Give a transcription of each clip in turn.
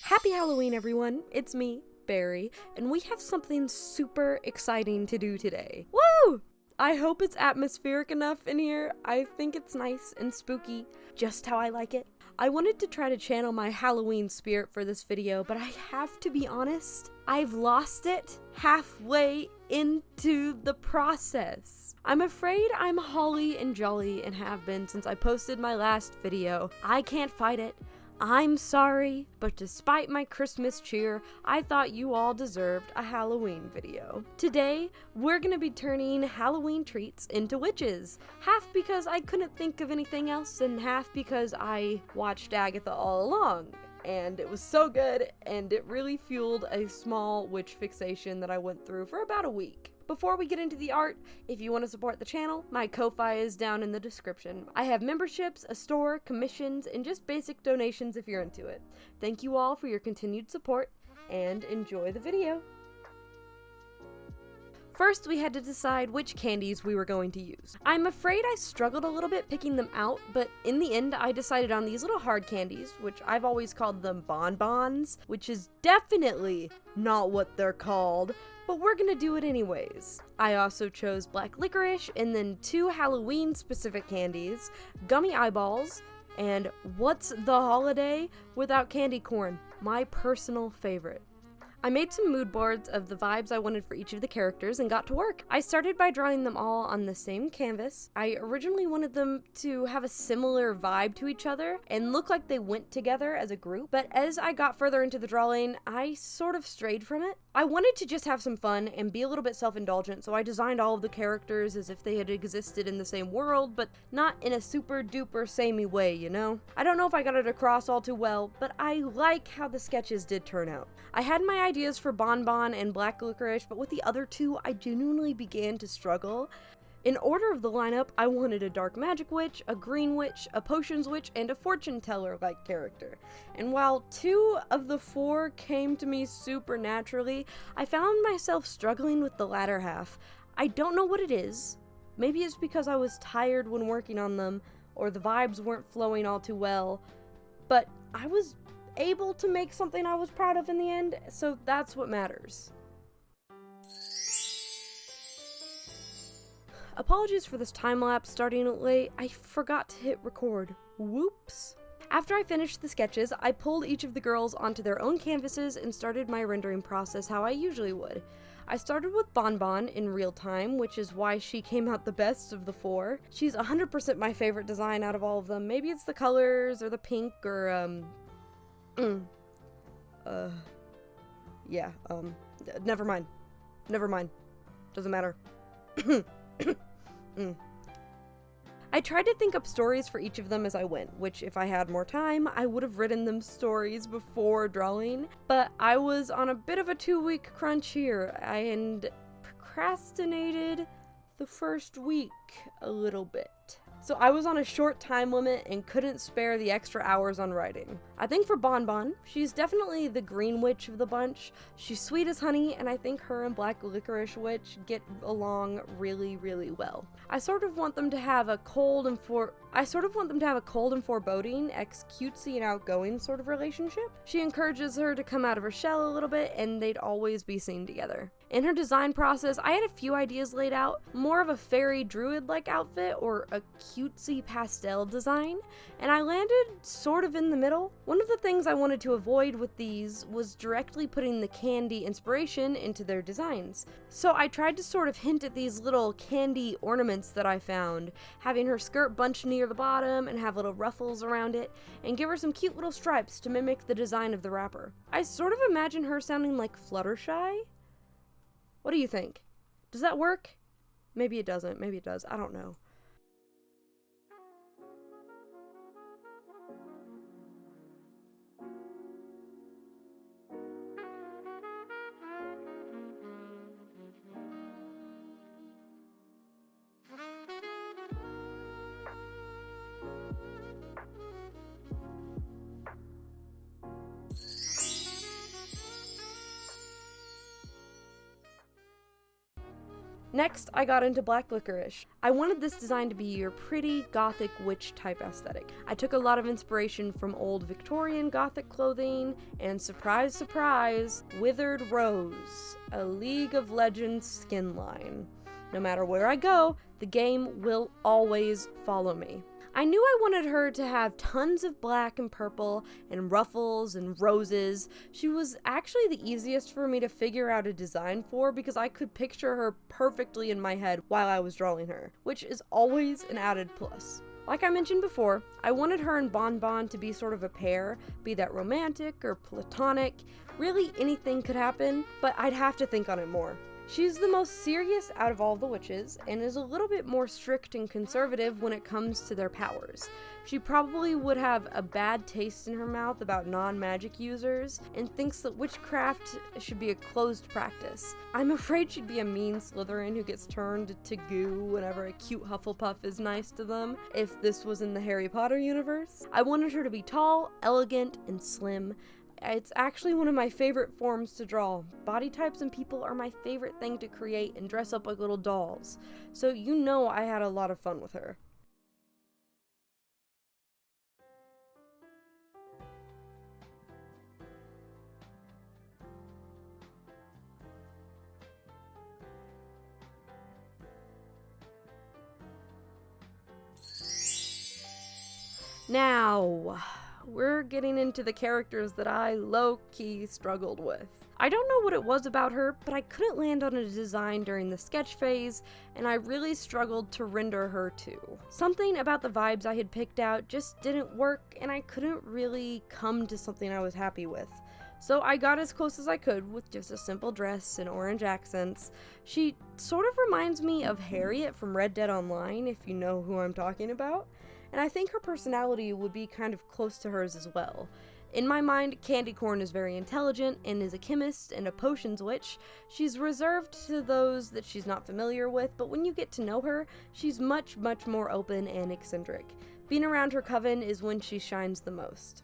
Happy Halloween, everyone! It's me, Barry, and we have something super exciting to do today. Woo! I hope it's atmospheric enough in here. I think it's nice and spooky, just how I like it. I wanted to try to channel my Halloween spirit for this video, but I have to be honest, I've lost it halfway into the process. I'm afraid I'm holly and jolly and have been since I posted my last video. I can't fight it. I'm sorry, but despite my Christmas cheer, I thought you all deserved a Halloween video. Today, we're gonna be turning Halloween treats into witches. Half because I couldn't think of anything else, and half because I watched Agatha all along. And it was so good, and it really fueled a small witch fixation that I went through for about a week. Before we get into the art, if you want to support the channel, my Ko-Fi is down in the description. I have memberships, a store, commissions, and just basic donations if you're into it. Thank you all for your continued support, and enjoy the video. First, we had to decide which candies we were going to use. I'm afraid I struggled a little bit picking them out, but in the end, I decided on these little hard candies, which I've always called them bonbons, which is definitely not what they're called, but we're gonna do it anyways. I also chose black licorice, and then 2 Halloween-specific candies, gummy eyeballs, and what's the holiday without candy corn? My personal favorite. I made some mood boards of the vibes I wanted for each of the characters and got to work. I started by drawing them all on the same canvas. I originally wanted them to have a similar vibe to each other and look like they went together as a group, but as I got further into the drawing, I sort of strayed from it. I wanted to just have some fun and be a little bit self-indulgent, so I designed all of the characters as if they had existed in the same world, but not in a super duper samey way, you know? I don't know if I got it across all too well, but I like how the sketches did turn out. I had my ideas for Bonbon and Black Licorice, but with the other two, I genuinely began to struggle. In order of the lineup, I wanted a dark magic witch, a green witch, a potions witch, and a fortune teller-like character. And while 2 of the 4 came to me super naturally, I found myself struggling with the latter half. I don't know what it is. Maybe it's because I was tired when working on them, or the vibes weren't flowing all too well, but I was able to make something I was proud of in the end, so that's what matters. Apologies for this time-lapse starting late. I forgot to hit record. Whoops. After I finished the sketches, I pulled each of the girls onto their own canvases and started my rendering process how I usually would. I started with Bonbon in real time, which is why she came out the best of the 4. She's 100% my favorite design out of all of them. Maybe it's the colors or the pink or yeah, never mind. Doesn't matter. I tried to think up stories for each of them as I went, which if I had more time, I would have written them stories before drawing, but I was on a bit of a 2-week crunch here, and procrastinated the first week a little bit. So I was on a short time limit and couldn't spare the extra hours on writing. I think for Bonbon, she's definitely the green witch of the bunch. She's sweet as honey, and I think her and Black Licorice Witch get along really, really well. I sort of want them to have a cold and foreboding, ex-cutesy and outgoing sort of relationship. She encourages her to come out of her shell a little bit, and they'd always be seen together. In her design process, I had a few ideas laid out, more of a fairy druid-like outfit or a cutesy pastel design, and I landed sort of in the middle. One of the things I wanted to avoid with these was directly putting the candy inspiration into their designs. So I tried to sort of hint at these little candy ornaments that I found, having her skirt bunched near the bottom and have little ruffles around it, and give her some cute little stripes to mimic the design of the wrapper. I sort of imagine her sounding like Fluttershy. What do you think? Does that work? Maybe it doesn't, maybe it does, I don't know. Next, I got into black licorice. I wanted this design to be your pretty gothic witch type aesthetic. I took a lot of inspiration from old Victorian gothic clothing and surprise, surprise, Withered Rose, a League of Legends skin line. No matter where I go, the game will always follow me. I knew I wanted her to have tons of black and purple and ruffles and roses. She was actually the easiest for me to figure out a design for because I could picture her perfectly in my head while I was drawing her, which is always an added plus. Like I mentioned before, I wanted her and Bonbon to be sort of a pair, be that romantic or platonic. Really anything could happen, but I'd have to think on it more. She's the most serious out of all the witches, and is a little bit more strict and conservative when it comes to their powers. She probably would have a bad taste in her mouth about non-magic users, and thinks that witchcraft should be a closed practice. I'm afraid she'd be a mean Slytherin who gets turned to goo whenever a cute Hufflepuff is nice to them, if this was in the Harry Potter universe. I wanted her to be tall, elegant, and slim. It's actually one of my favorite forms to draw. Body types and people are my favorite thing to create and dress up like little dolls. So you know I had a lot of fun with her. Now, we're getting into the characters that I low-key struggled with. I don't know what it was about her, but I couldn't land on a design during the sketch phase, and I really struggled to render her too. Something about the vibes I had picked out just didn't work, and I couldn't really come to something I was happy with. So I got as close as I could with just a simple dress and orange accents. She sort of reminds me of Harriet from Red Dead Online, if you know who I'm talking about. And I think her personality would be kind of close to hers as well. In my mind, Candy Corn is very intelligent and is a chemist and a potions witch. She's reserved to those that she's not familiar with, but when you get to know her, she's much, much more open and eccentric. Being around her coven is when she shines the most.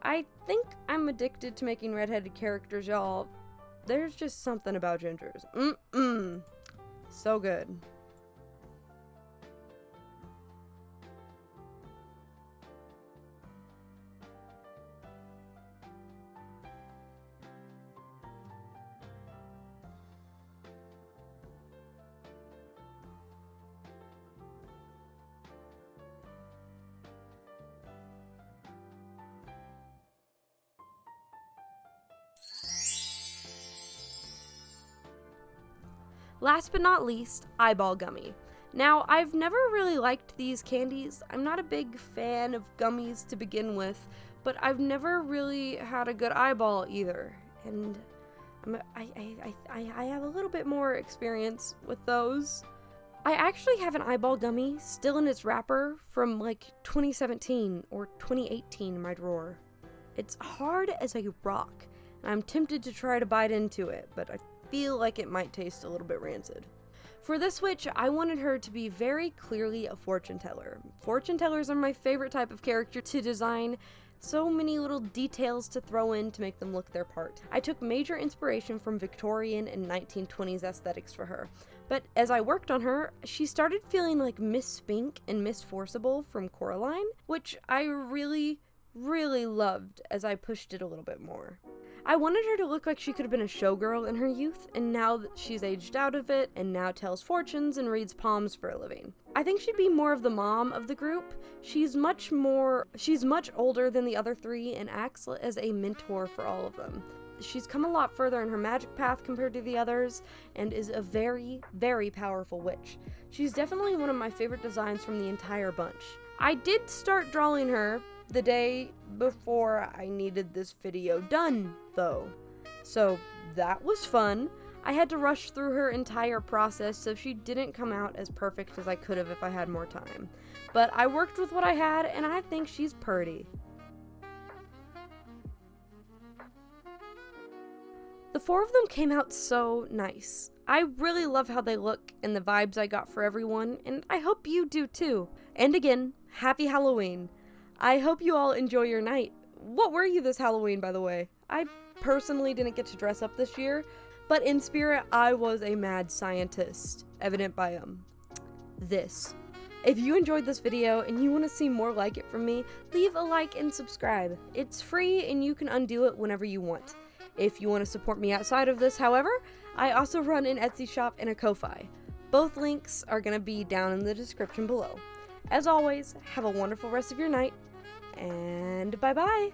I think I'm addicted to making redheaded characters, y'all. There's just something about gingers. So good. Last but not least, eyeball gummy. Now, I've never really liked these candies. I'm not a big fan of gummies to begin with, but I've never really had a good eyeball either. And I have a little bit more experience with those. I actually have an eyeball gummy still in its wrapper from like 2017 or 2018 in my drawer. It's hard as a rock, and I'm tempted to try to bite into it, but I feel like it might taste a little bit rancid. For this witch, I wanted her to be very clearly a fortune teller. Fortune tellers are my favorite type of character to design. So many little details to throw in to make them look their part. I took major inspiration from Victorian and 1920s aesthetics for her, but as I worked on her, she started feeling like Miss Spink and Miss Forcible from Coraline, which I really loved as I pushed it a little bit more. I wanted her to look like she could have been a showgirl in her youth, and now that she's aged out of it and now tells fortunes and reads palms for a living. I think she'd be more of the mom of the group. She's much older than the other three and acts as a mentor for all of them. She's come a lot further in her magic path compared to the others, and is a very powerful witch. She's definitely one of my favorite designs from the entire bunch. I did start drawing her the day before I needed this video done, though. So that was fun. I had to rush through her entire process, so she didn't come out as perfect as I could have if I had more time. But I worked with what I had, and I think she's purty. The four of them came out so nice. I really love how they look and the vibes I got for everyone, and I hope you do too. And again, happy Halloween. I hope you all enjoy your night. What were you this Halloween, by the way? I personally didn't get to dress up this year, but in spirit, I was a mad scientist. evident by this. If you enjoyed this video and you want to see more like it from me, leave a like and subscribe. It's free and you can undo it whenever you want. If you want to support me outside of this, however, I also run an Etsy shop and a Ko-Fi. Both links are going to be down in the description below. As always, have a wonderful rest of your night, and bye-bye!